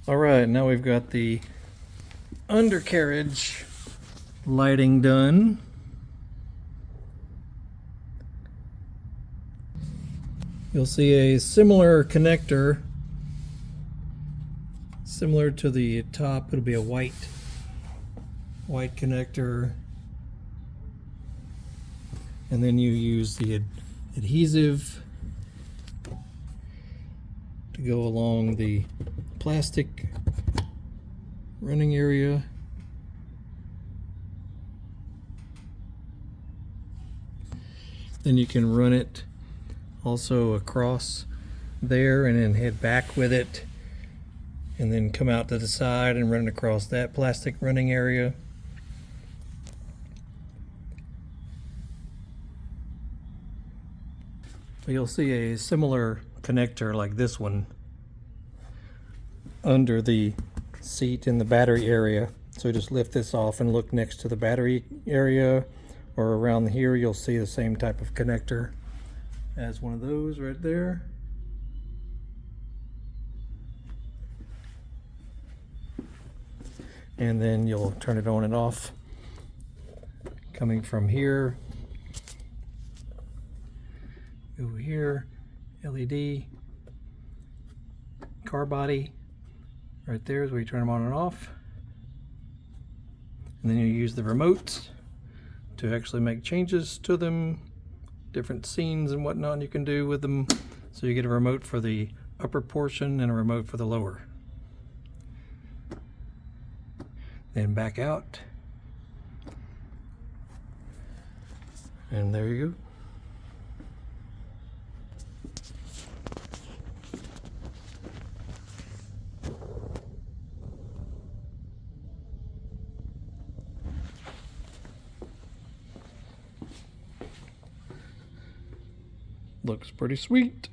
Alright, now we've got the undercarriage lighting done. You'll see a similar connector, similar to the top. It'll be a white connector, and then you use the adhesive to go along the plastic running area. Then you can run it also across there and then head back with it, and then come out to the side and run it across that plastic running area. You'll see a similar connector like this one under the seat in the battery area. So just lift this off and look next to the battery area, or around here you'll see the same type of connector as one of those right there. And then you'll turn it on and off coming from here. Over here, LED, car body, right there is where you turn them on and off. And then you use the remote to actually make changes to them, different scenes and whatnot you can do with them. So you get a remote for the upper portion and a remote for the lower. Then back out. And there you go. Looks pretty sweet.